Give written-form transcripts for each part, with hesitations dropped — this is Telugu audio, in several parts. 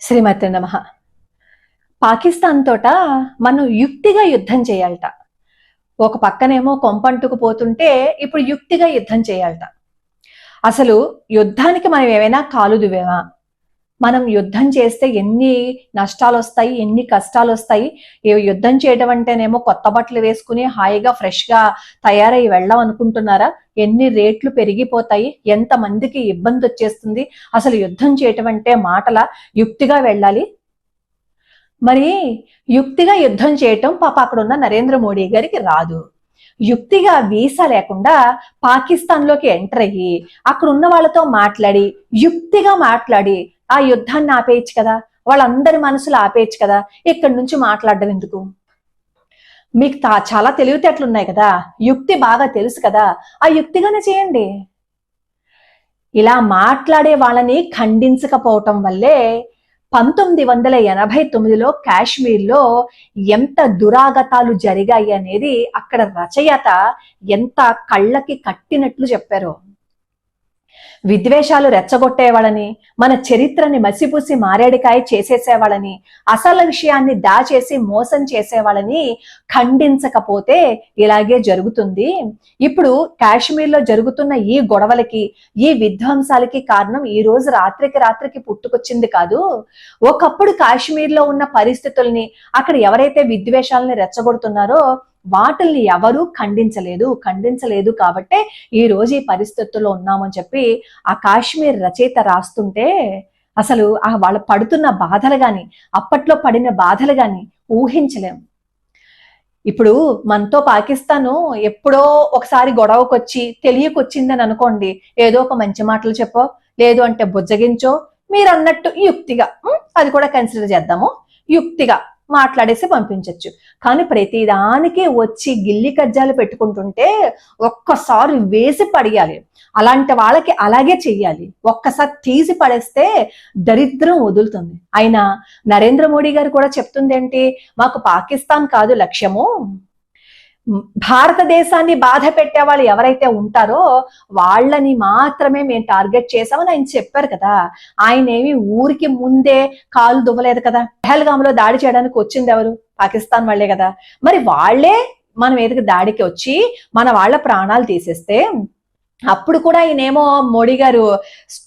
శ్రీమతి నమః. పాకిస్తాన్ తోట మనం యుక్తిగా యుద్ధం చేయాలట. ఒక పక్కనేమో కొంపంటుకు పోతుంటే ఇప్పుడు యుక్తిగా యుద్ధం చేయాలట. అసలు యుద్ధానికి మనం ఏమైనా కాలు దువ్వేమా? మనం యుద్ధం చేస్తే ఎన్ని నష్టాలు వస్తాయి, ఎన్ని కష్టాలు వస్తాయి. యుద్ధం చేయడం అంటేనేమో కొత్త బట్టలు వేసుకుని హాయిగా ఫ్రెష్ గా తయారై వెళ్ళాం అనుకుంటున్నారా? ఎన్ని రేట్లు పెరిగిపోతాయి, ఎంత మందికి ఇబ్బంది వచ్చేస్తుంది. అసలు యుద్ధం చేయటం అంటే మాటల యుక్తిగా వెళ్ళాలి. మరి యుక్తిగా యుద్ధం చేయటం పాప అక్కడ ఉన్న నరేంద్ర మోడీ గారికి రాదు. యుక్తిగా వీసా లేకుండా పాకిస్తాన్ లోకి ఎంటర్ అయ్యి అక్కడ ఉన్న వాళ్ళతో మాట్లాడి యుక్తిగా మాట్లాడి ఆ యుద్ధాన్ని ఆపేయచ్చు కదా, వాళ్ళందరి మనసులు ఆపేయచ్చు కదా. ఇక్కడి నుంచి మాట్లాడడం ఎందుకు? మీకు చాలా తెలివితేటలు ఉన్నాయి కదా, యుక్తి బాగా తెలుసు కదా, ఆ యుక్తిగానే చేయండి. ఇలా మాట్లాడే వాళ్ళని ఖండించకపోవటం వల్లే 1989లో కాశ్మీర్లో ఎంత దురాగతాలు జరిగాయి అనేది అక్కడ రచయిత ఎంత కళ్ళకి కట్టినట్లు చెప్పారు. విద్వేషాలు రెచ్చగొట్టేవాళ్ళని, మన చరిత్రని మసిపూసి మారేడికాయ చేసేసేవాళ్ళని, అసలు విషయాన్ని దాచేసి మోసం చేసేవాళ్ళని ఖండించకపోతే ఇలాగే జరుగుతుంది. ఇప్పుడు కాశ్మీర్లో జరుగుతున్న ఈ గొడవలకి, ఈ విధ్వంసాలకి కారణం ఈ రోజు రాత్రికి పుట్టుకొచ్చింది కాదు. ఒకప్పుడు కాశ్మీర్లో ఉన్న పరిస్థితుల్ని, అక్కడ ఎవరైతే విద్వేషాలని రెచ్చగొడుతున్నారో వాటిల్ని ఎవరూ ఖండించలేదు కాబట్టే ఈ రోజు ఈ పరిస్థితుల్లో ఉన్నామని చెప్పి ఆ కాశ్మీర్ రచయిత రాస్తుంటే అసలు వాళ్ళు పడుతున్న బాధలు గాని, అప్పట్లో పడిన బాధలు గాని ఊహించలేం. ఇప్పుడు మనతో పాకిస్తాను ఎప్పుడో ఒకసారి గొడవకొచ్చి తెలియకొచ్చిందని అనుకోండి, ఏదో ఒక మంచి మాటలు చెప్పో, లేదు అంటే బుజ్జగించో, మీరు అన్నట్టు యుక్తిగా అది కూడా కన్సిడర్ చేద్దాము, యుక్తిగా మాట్లాడేసి పంపించవచ్చు. కానీ ప్రతిదానికి వచ్చి గిల్లి కజ్జాలు పెట్టుకుంటుంటే ఒక్కసారి వేసి పడేయాలి. అలాంటి వాళ్ళకి అలాగే చెయ్యాలి. ఒక్కసారి తీసి పడేస్తే దరిద్రం వదులుతుంది. అయినా నరేంద్ర మోడీ గారు కూడా చెప్తుంది ఏంటి, మాకు పాకిస్తాన్ కాదు లక్ష్యము, భారతదేశాన్ని బాధ పెట్టే వాళ్ళు ఎవరైతే ఉంటారో వాళ్ళని మాత్రమే మేము టార్గెట్ చేసామని ఆయన చెప్పారు కదా. ఆయన ఏమి ఊరికి ముందే కాలు దువ్వలేదు కదా. పెహల్గాంలో దాడి చేయడానికి వచ్చింది ఎవరు? పాకిస్తాన్ వాళ్లే కదా. మరి వాళ్లే మన మీదకి దాడికి వచ్చి మన వాళ్ళ ప్రాణాలు తీసేస్తే అప్పుడు కూడా ఈయనేమో మోడీ గారు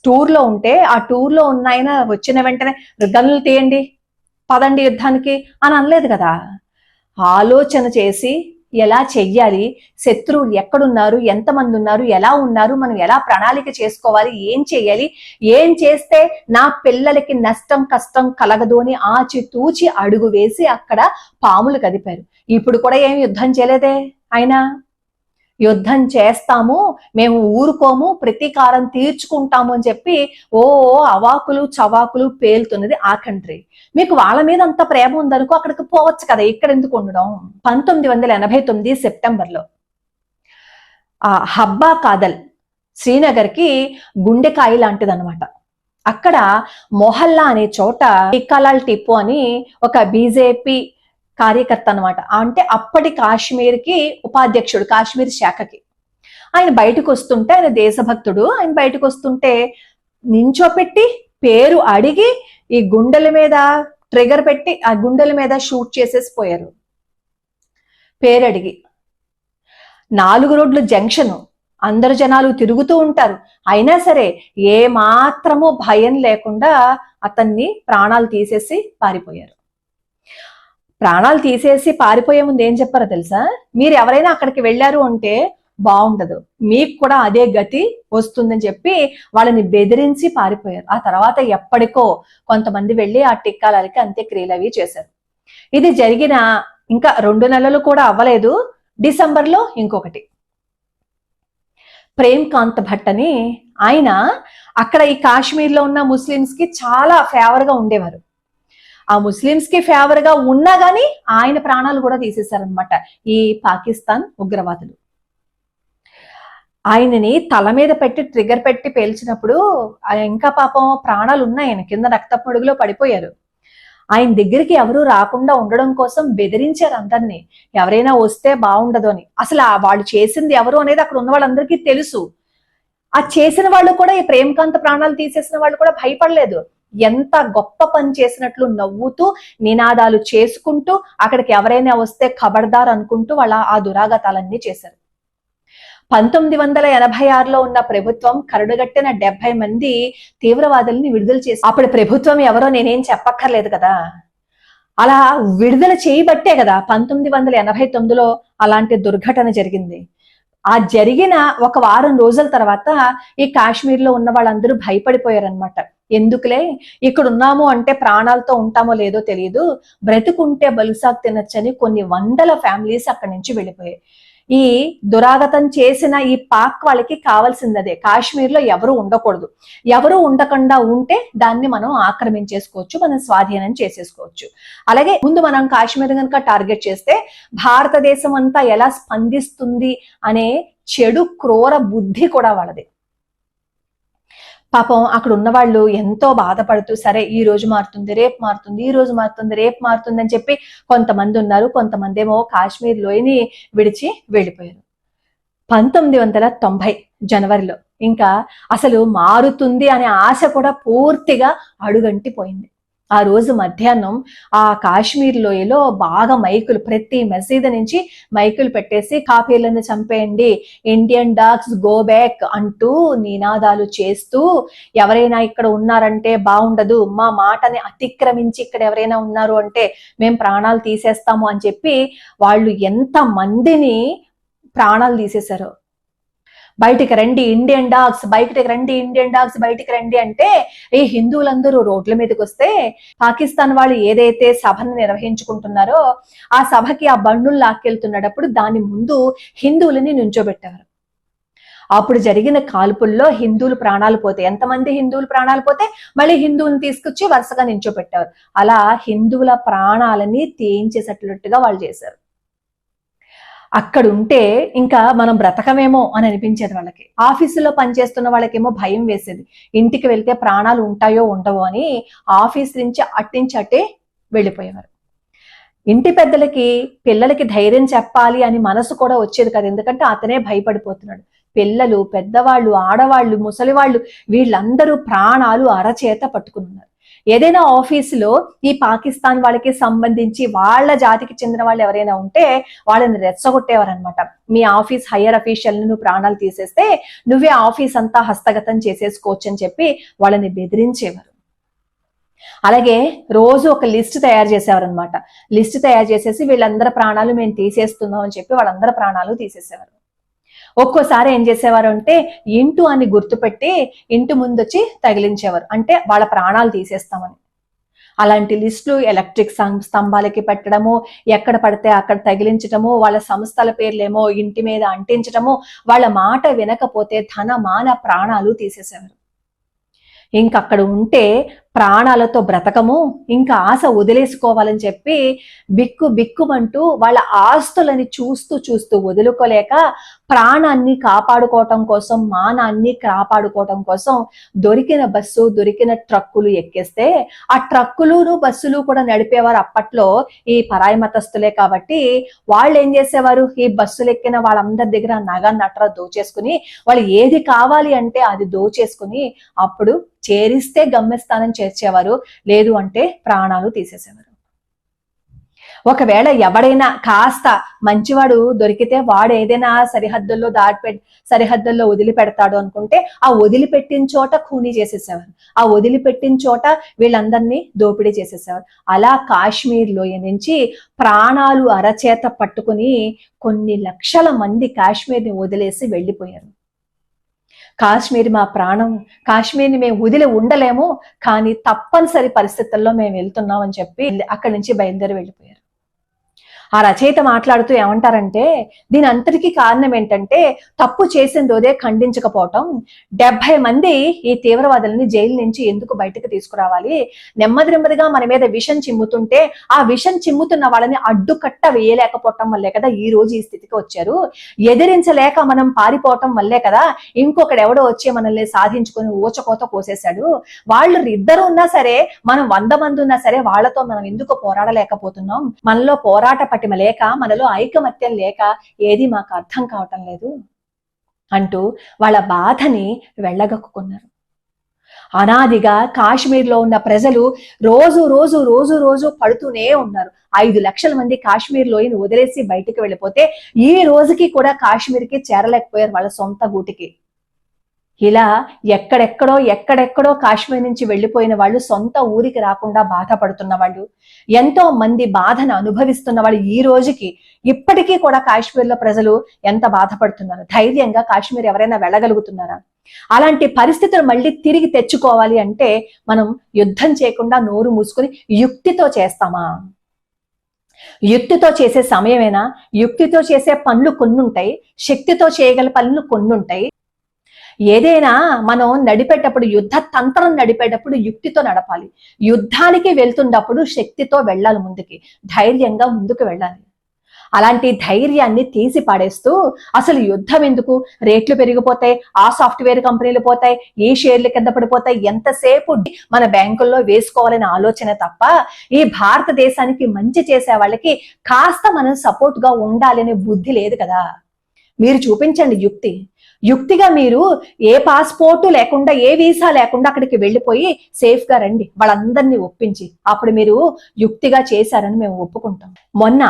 టూర్ లో ఉంటే ఆ టూర్ లో ఉన్న ఆయన వచ్చిన వెంటనే గన్నులు తీయండి, పదండి యుద్ధానికి అని అనలేదు కదా. ఆలోచన చేసి ఎలా చెయ్యాలి, శత్రువులు ఎక్కడున్నారు, ఎంతమంది ఉన్నారు, ఎలా ఉన్నారు, మనం ఎలా ప్రణాళిక చేసుకోవాలి, ఏం చెయ్యాలి, ఏం చేస్తే నా పిల్లలకి నష్టం కష్టం కలగదు అని ఆచితూచి అడుగు వేసి అక్కడ పాములు కదిపారు. ఇప్పుడు కూడా ఏమి యుద్ధం చేయలేదే ఆయన. యుద్ధం చేస్తాము, మేము ఊరుకోము, ప్రతీకారం తీర్చుకుంటాము అని చెప్పి ఓ అవాకులు చవాకులు పేలుతున్నది ఆ కంట్రీ. మీకు వాళ్ళ మీద అంత ప్రేమ ఉందనుకో అక్కడికి పోవచ్చు కదా, ఇక్కడ ఎందుకు ఉండడం? 1989 సెప్టెంబర్లో హబ్బా కాదల్ శ్రీనగర్ కి గుండెకాయ లాంటిది అనమాట. అక్కడ మొహల్లా అనే చోట టిక్కాలాల్ టిప్పు అని ఒక బీజేపీ కార్యకర్త అనమాట. అంటే అప్పటి కాశ్మీర్ కి ఉపాధ్యక్షుడు, కాశ్మీర్ శాఖకి. ఆయన బయటకు వస్తుంటే, ఆయన దేశభక్తుడు, ఆయన బయటకు వస్తుంటే నించోపెట్టి పేరు అడిగి ఈ గుండెల మీద ట్రిగర్ పెట్టి ఆ గుండెల మీద షూట్ చేసేసి పోయారు. పేరు అడిగి 4 రోడ్లు జంక్షన్, అందరు జనాలు తిరుగుతూ ఉంటారు. అయినా సరే ఏ మాత్రము భయం లేకుండా అతన్ని ప్రాణాలు తీసేసి పారిపోయారు. ప్రాణాలు తీసేసి పారిపోయే ముందు ఏం చెప్పారో తెలుసా? మీరు ఎవరైనా అక్కడికి వెళ్ళారు అంటే బాగుండదు, మీకు కూడా అదే గతి వస్తుందని చెప్పి వాళ్ళని బెదిరించి పారిపోయారు. ఆ తర్వాత ఎప్పటికో కొంతమంది వెళ్ళి ఆ టిక్కాలకి అంత్యక్రియలు అవి చేశారు. ఇది జరిగిన ఇంకా 2 నెలలు కూడా అవ్వలేదు, డిసెంబర్లో ఇంకొకటి. ప్రేమ్ కాంత్ భట్ అని ఆయన అక్కడ ఈ కాశ్మీర్లో ఉన్న ముస్లిమ్స్ కి చాలా ఫేవర్ గా ఉండేవారు. ఆ ముస్లిమ్స్ కి ఫేవర్ గా ఉన్నా గానీ ఆయన ప్రాణాలు కూడా తీసేశారనమాట ఈ పాకిస్తాన్ ఉగ్రవాదులు. ఆయనని తల మీద పెట్టి ట్రిగర్ పెట్టి పేల్చినప్పుడు ఇంకా పాపం ప్రాణాలు ఉన్నాయి, ఆయన కింద రక్తపొడుగులో పడిపోయారు. ఆయన దగ్గరికి ఎవరు రాకుండా ఉండడం కోసం బెదిరించారు అందరినీ, ఎవరైనా వస్తే బాగుండదు అని. అసలు వాళ్ళు చేసింది ఎవరు అనేది అక్కడ ఉన్న వాళ్ళందరికీ తెలుసు. ఆ చేసిన వాళ్ళు కూడా, ఈ ప్రేమకాంత్ ప్రాణాలు తీసేసిన వాళ్ళు కూడా భయపడలేదు. ఎంత గొప్ప పని చేసినట్లు నవ్వుతూ నినాదాలు చేసుకుంటూ అక్కడికి ఎవరైనా వస్తే ఖబర్దార్ అనుకుంటూ వాళ్ళ ఆ దురాగతాలన్నీ చేశారు. 1986లో ఉన్న ప్రభుత్వం కరుడుగట్టిన 70 మంది తీవ్రవాదుల్ని విడుదల చేసి, అప్పుడు ప్రభుత్వం ఎవరో నేనేం చెప్పక్కర్లేదు కదా, అలా విడుదల చేయబట్టే కదా 1989లో అలాంటి దుర్ఘటన జరిగింది. ఆ జరిగిన ఒక వారం రోజుల తర్వాత ఈ కాశ్మీర్లో ఉన్న వాళ్ళందరూ భయపడిపోయారనమాట. ఎందుకులే, ఇక్కడ ఉన్నాము అంటే ప్రాణాలతో ఉంటామో లేదో తెలియదు, బ్రతుకుంటే బలుసాకు తినొచ్చని కొన్ని వందల ఫ్యామిలీస్ అక్కడి నుంచి వెళ్ళిపోయాయి. ఈ దురాగతం చేసిన ఈ పాక్ వాళ్ళకి కావాల్సింది అదే, కాశ్మీర్లో ఎవరు ఉండకూడదు, ఎవరు ఉండకుండా ఉంటే దాన్ని మనం ఆక్రమించేసుకోవచ్చు, మనం స్వాధీనం చేసేసుకోవచ్చు. అలాగే ముందు మనం కాశ్మీర్ కనుక టార్గెట్ చేస్తే భారతదేశం అంతా ఎలా స్పందిస్తుంది అనే చెడు క్రూర బుద్ధి కూడా వాళ్ళది. పాపం అక్కడ ఉన్న వాళ్ళు ఎంతో బాధపడుతూ, సరే ఈ రోజు మారుతుంది, రేపు మారుతుంది, ఈ రోజు మారుతుంది, రేపు మారుతుంది అని చెప్పి కొంతమంది ఉన్నారు. కొంతమంది ఏమో కాశ్మీర్ లోయని విడిచి వెళ్ళిపోయారు. 1990 జనవరిలో ఇంకా అసలు మారుతుంది అనే ఆశ కూడా పూర్తిగా అడుగంటిపోయింది. ఆ రోజు మధ్యాహ్నం ఆ కాశ్మీర్ లోయలో బాగా మైకులు, ప్రతి మసీదు నుంచి మైకులు పెట్టేసి కాపీలను చంపేయండి, ఇండియన్ డాగ్స్ గో బ్యాక్ అంటూ నినాదాలు చేస్తూ, ఎవరైనా ఇక్కడ ఉన్నారంటే బాగుండదు, మా మాటని అతిక్రమించి ఇక్కడ ఎవరైనా ఉన్నారు అంటే మేము ప్రాణాలు తీసేస్తాము అని చెప్పి వాళ్ళు ఎంత మందిని ప్రాణాలు తీసేశారో. బయటికి రండి ఇండియన్ డాగ్స్, బయటికి రండి ఇండియన్ డాగ్స్, బయటికి రండి అంటే ఈ హిందువులందరూ రోడ్ల మీదకి వస్తే పాకిస్తాన్ వాళ్ళు ఏదైతే సభను నిర్వహించుకుంటున్నారో ఆ సభకి ఆ బండులు లాక్కెళ్తున్నప్పుడు దాని ముందు హిందువులని నుంచోబెట్టేవారు. అప్పుడు జరిగిన కాల్పుల్లో హిందువులు ప్రాణాలు పోతే, ఎంతమంది హిందువులు ప్రాణాలు పోతే మళ్ళీ హిందువులను తీసుకొచ్చి వరుసగా నించోబెట్టారు. అలా హిందువుల ప్రాణాలని తీయించేసేటట్టుగా వాళ్ళు చేశారు. అక్కడ ఉంటే ఇంకా మనం బ్రతకమేమో అని అనిపించేది వాళ్ళకి. ఆఫీసులో పనిచేస్తున్న వాళ్ళకేమో భయం వేసేది, ఇంటికి వెళ్తే ప్రాణాలు ఉంటాయో ఉండవో అని ఆఫీస్ నుంచి అట్టే వెళ్ళిపోయేవారు. ఇంటి పెద్దలకి పిల్లలకి ధైర్యం చెప్పాలి అని మనసు కూడా వచ్చేది కదా, ఎందుకంటే అతనే భయపడిపోతున్నాడు. పిల్లలు, పెద్దవాళ్ళు, ఆడవాళ్ళు, ముసలివాళ్ళు వీళ్ళందరూ ప్రాణాలు అరచేత పట్టుకున్నారు. ఏదైనా ఆఫీసులో ఈ పాకిస్తాన్ వాళ్ళకి సంబంధించి వాళ్ళ జాతికి చెందిన వాళ్ళు ఎవరైనా ఉంటే వాళ్ళని రెచ్చగొట్టేవారనమాట. మీ ఆఫీస్ హయ్యర్ అఫీషియల్ నువ్వు ప్రాణాలు తీసేస్తే నువ్వే ఆఫీస్ అంతా హస్తగతం చేసేసుకోవచ్చు అని చెప్పి వాళ్ళని బెదిరించేవారు. అలాగే రోజు ఒక లిస్ట్ తయారు చేసేవారనమాట. లిస్ట్ తయారు చేసేసి వీళ్ళందరి ప్రాణాలు మేము తీసేస్తున్నాం అని చెప్పి వాళ్ళందరి ప్రాణాలు తీసేసేవారు. ఒక్కోసారి ఏం చేసేవారు అంటే ఇంటు అని గుర్తుపెట్టి ఇంటి ముందొచ్చి తగిలించేవారు, అంటే వాళ్ళ ప్రాణాలు తీసేస్తామని. అలాంటి లిస్టులు ఎలక్ట్రిక్ స్తంభాలకి పెట్టడము, ఎక్కడ పడితే అక్కడ తగిలించటము, వాళ్ళ సంస్థల పేర్లేమో ఇంటి మీద అంటించటము, వాళ్ళ మాట వినకపోతే ధన మాన ప్రాణాలు తీసేసేవారు. ఇంకక్కడ ఉంటే ప్రాణాలతో బ్రతకము, ఇంకా ఆశ వదిలేసుకోవాలని చెప్పి బిక్కుమంటూ వాళ్ళ ఆస్తులని చూస్తూ వదులుకోలేక ప్రాణాన్ని కాపాడుకోవటం కోసం, మానాన్ని కాపాడుకోవటం కోసం దొరికిన బస్సు, దొరికిన ట్రక్కులు ఎక్కేస్తే ఆ ట్రక్కులు బస్సులు కూడా నడిపేవారు అప్పట్లో ఈ పరాయి మతస్థులే కాబట్టి వాళ్ళు ఏం చేసేవారు, ఈ బస్సులు ఎక్కిన వాళ్ళందరి దగ్గర నగ నట్ర దోచేసుకుని వాళ్ళు ఏది కావాలి అంటే అది దోచేసుకుని అప్పుడు చేరిస్తే గమ్యస్థానం చేర్చేవారు, లేదు అంటే ప్రాణాలు తీసేసేవారు. ఒకవేళ ఎవడైనా కాస్త మంచివాడు దొరికితే వాడు ఏదైనా సరిహద్దుల్లో వదిలిపెడతాడు అనుకుంటే ఆ వదిలిపెట్టిన చోట ఖూనీ చేసేసేవారు, ఆ వదిలిపెట్టిన చోట వీళ్ళందరినీ దోపిడీ చేసేసేవారు. అలా కాశ్మీర్ లోయ నుంచి ప్రాణాలు అరచేత పట్టుకుని కొన్ని లక్షల మంది కాశ్మీర్ని వదిలేసి వెళ్ళిపోయారు. కాశ్మీర్ మా ప్రాణం, కాశ్మీర్ని మేము వదిలి ఉండలేము, కానీ తప్పనిసరి పరిస్థితుల్లో మేము వెళ్తున్నాం అని చెప్పి అక్కడి నుంచి బయలుదేరి వెళ్ళిపోయారు. ఆ రచయిత మాట్లాడుతూ ఏమంటారంటే దీని అంతటికీ కారణం ఏంటంటే తప్పు చేసిన రోజే ఖండించకపోవటం. 70 మంది ఈ తీవ్రవాదులని జైలు నుంచి ఎందుకు బయటకు తీసుకురావాలి, నెమ్మదిగా మన మీద విషం చిమ్ముతుంటే ఆ విషం చిమ్ముతున్న వాళ్ళని అడ్డుకట్ట వేయలేకపోవటం వల్లే కదా ఈ రోజు ఈ స్థితికి వచ్చారు. ఎదిరించలేక మనం పారిపోవటం వల్లే కదా ఇంకొకడు ఎవడో వచ్చి మనల్ని సాధించుకొని ఊచకోత కోసేశాడు. వాళ్ళు ఇద్దరు ఉన్నా సరే, మనం 100 మంది ఉన్నా సరే వాళ్ళతో మనం ఎందుకు పోరాడలేకపోతున్నాం, మనలో పోరాట పటిమ లేక, మనలో ఐకమత్యం లేక ఏది మాకు అర్థం కావటం లేదు అంటూ వాళ్ళ బాధని వెళ్ళగక్కున్నారు. అనాదిగా కాశ్మీర్లో ఉన్న ప్రజలు రోజు రోజు రోజు రోజు పడుతూనే ఉన్నారు. 5 లక్షల మంది కాశ్మీర్ లోయని వదిలేసి బయటికి వెళ్ళిపోతే ఈ రోజుకి కూడా కాశ్మీర్కి చేరలేకపోయారు వాళ్ళ సొంత గూటికి. ఇలా ఎక్కడెక్కడో కాశ్మీర్ నుంచి వెళ్ళిపోయిన వాళ్ళు సొంత ఊరికి రాకుండా బాధపడుతున్న వాళ్ళు, ఎంతో మంది బాధను అనుభవిస్తున్న వాళ్ళు ఈ రోజుకి ఇప్పటికీ కూడా కాశ్మీర్లో ప్రజలు ఎంత బాధపడుతున్నారు. ధైర్యంగా కాశ్మీర్ ఎవరైనా వెళ్ళగలుగుతున్నారా? అలాంటి పరిస్థితులు మళ్ళీ తిరిగి తెచ్చుకోవాలి అంటే మనం యుద్ధం చేయకుండా నోరు మూసుకుని యుక్తితో చేస్తామా? యుక్తితో చేసే సమయమేనా? యుక్తితో చేసే పనులు కొన్నుంటాయి, శక్తితో చేయగల పనులు కొన్నుంటాయి. ఏదైనా మనం నడిపేటప్పుడు, యుద్ధ తంత్రం నడిపేటప్పుడు యుక్తితో నడపాలి. యుద్ధానికి వెళ్తున్నప్పుడు శక్తితో వెళ్ళాలి, ముందుకి ధైర్యంగా ముందుకు వెళ్ళాలి. అలాంటి ధైర్యాన్ని తీసి పాడేస్తూ అసలు యుద్ధం ఎందుకు, రేట్లు పెరిగిపోతాయి, ఆ సాఫ్ట్వేర్ కంపెనీలు పోతాయి, ఈ షేర్లు కింద పడిపోతాయి, ఎంతసేపు మన బ్యాంకుల్లో వేసుకోవాలనే ఆలోచన తప్ప ఈ భారతదేశానికి మంచి చేసే వాళ్ళకి కాస్త మనం సపోర్ట్ గా ఉండాలనే బుద్ధి లేదు కదా. మీరు చూపించండి యుక్తిగా మీరు ఏ పాస్పోర్టు లేకుండా, ఏ వీసా లేకుండా అక్కడికి వెళ్ళిపోయి సేఫ్ గా రండి, వాళ్ళందరినీ ఒప్పించి. అప్పుడు మీరు యుక్తిగా చేశారని మేము ఒప్పుకుంటాం. మొన్న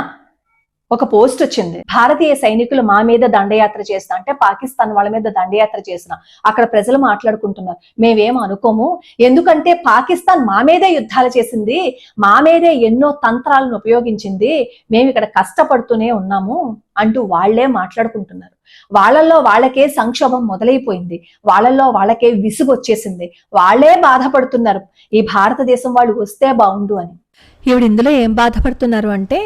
ఒక పోస్ట్ వచ్చింది, భారతీయ సైనికులు మా మీద దండయాత్ర చేసిన, అంటే పాకిస్తాన్ వాళ్ళ మీద దండయాత్ర చేసిన. అక్కడ ప్రజలు మాట్లాడుకుంటున్నారు, మేమేం అనుకోము, ఎందుకంటే పాకిస్తాన్ మా మీదే యుద్ధాలు చేసింది, మా మీదే ఎన్నో తంత్రాలను ఉపయోగించింది, మేము ఇక్కడ కష్టపడుతూనే ఉన్నాము అంటూ వాళ్లే మాట్లాడుకుంటున్నారు. వాళ్ళల్లో వాళ్ళకే సంక్షోభం మొదలైపోయింది, వాళ్ళల్లో వాళ్ళకే విసుగు వచ్చేసింది, వాళ్లే బాధపడుతున్నారు ఈ భారతదేశం వాళ్ళు వస్తే బాగుండు అని. ఈవిడ ఇందులో ఏం బాధపడుతున్నారు అంటే,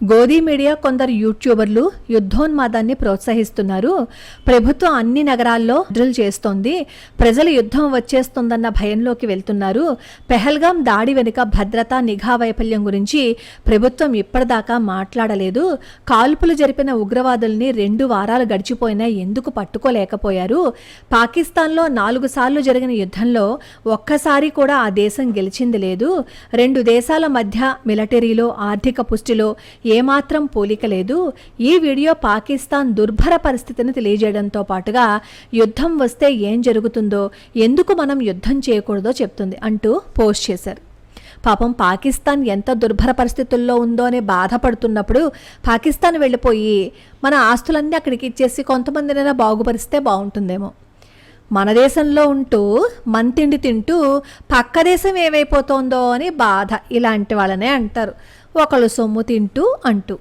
గోదీ మీడియా కొందరు యూట్యూబర్లు యుద్ధోన్మాదాన్ని ప్రోత్సహిస్తున్నారు, ప్రభుత్వం అన్ని నగరాల్లో డ్రిల్ చేస్తోంది, ప్రజలు యుద్ధం వచ్చేస్తుందన్న భయంలోకి వెళ్తున్నారు, పెహల్గాం దాడి వెనుక భద్రతా నిఘా వైఫల్యం గురించి ప్రభుత్వం ఇప్పటిదాకా మాట్లాడలేదు, కాల్పులు జరిపిన ఉగ్రవాదుల్ని 2 వారాలు గడిచిపోయినా ఎందుకు పట్టుకోలేకపోయారు, పాకిస్తాన్లో 4 సార్లు జరిగిన యుద్ధంలో ఒక్కసారి కూడా ఆ దేశం గెలిచింది లేదు, 2 దేశాల మధ్య మిలిటరీలో, ఆర్థిక పుష్టిలో ఏమాత్రం పోలిక లేదు, ఈ వీడియో పాకిస్తాన్ దుర్భర పరిస్థితిని తెలియజేయడంతో పాటుగా యుద్ధం వస్తే ఏం జరుగుతుందో, ఎందుకు మనం యుద్ధం చేయకూడదో చెప్తుంది అంటూ పోస్ట్ చేశారు. పాపం పాకిస్తాన్ ఎంత దుర్భర పరిస్థితుల్లో ఉందో అని బాధపడుతున్నప్పుడు పాకిస్తాన్ వెళ్ళిపోయి మన ఆస్తులన్నీ అక్కడికి ఇచ్చేసి కొంతమందినైనా బాగుపరిస్తే బాగుంటుందేమో. మన దేశంలో ఉంటూ మన తిండి తింటూ పక్క దేశం ఏమైపోతుందో అని బాధ, ఇలాంటి వాళ్ళనే అంటారు, ఒకళ్ళు సొమ్ము తింటూ అంటూ.